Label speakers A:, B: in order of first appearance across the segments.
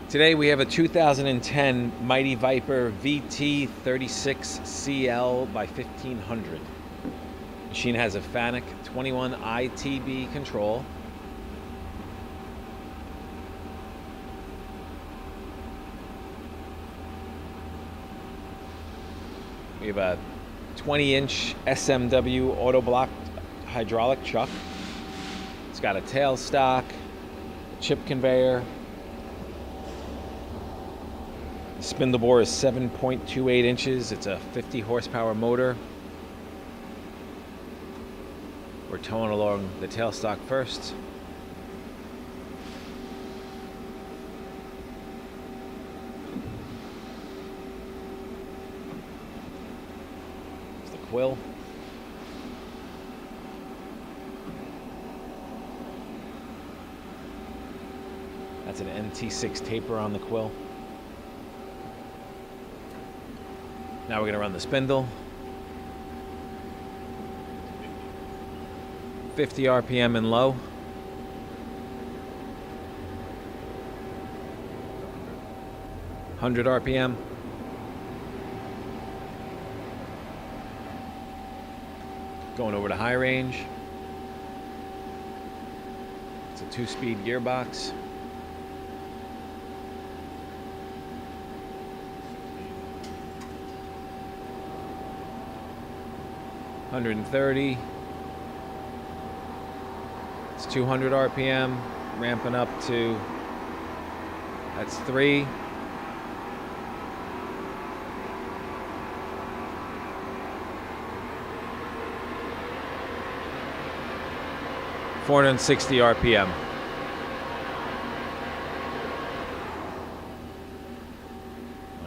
A: Today we have a 2010 Mighty Viper VT36CL-1500. Machine has a FANUC 21 ITB control. We have a 20-inch SMW auto block hydraulic chuck. It's got a tailstock, chip conveyor. The spindle bore is 7.28 inches. It's a 50 horsepower motor. We're towing along the tailstock first. It's the QUILL. That's an NT6 taper on the QUILL. Now we're going to run the spindle. 50 RPM and low. (100 RPM). Going over to high range. It's a 2-speed gearbox. (130). It's 200 RPM, ramping up to, that's 3. (460 RPM).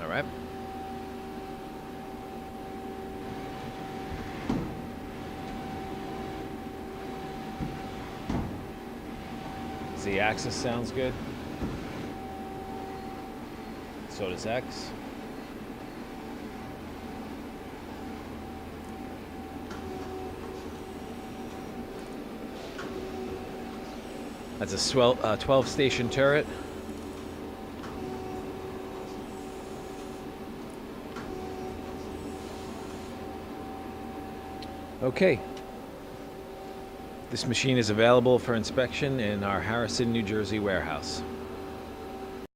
A: All right. Z-axis sounds good. So does X. That's a 12-station turret. Okay. This machine is available for inspection in our Harrison, New Jersey warehouse.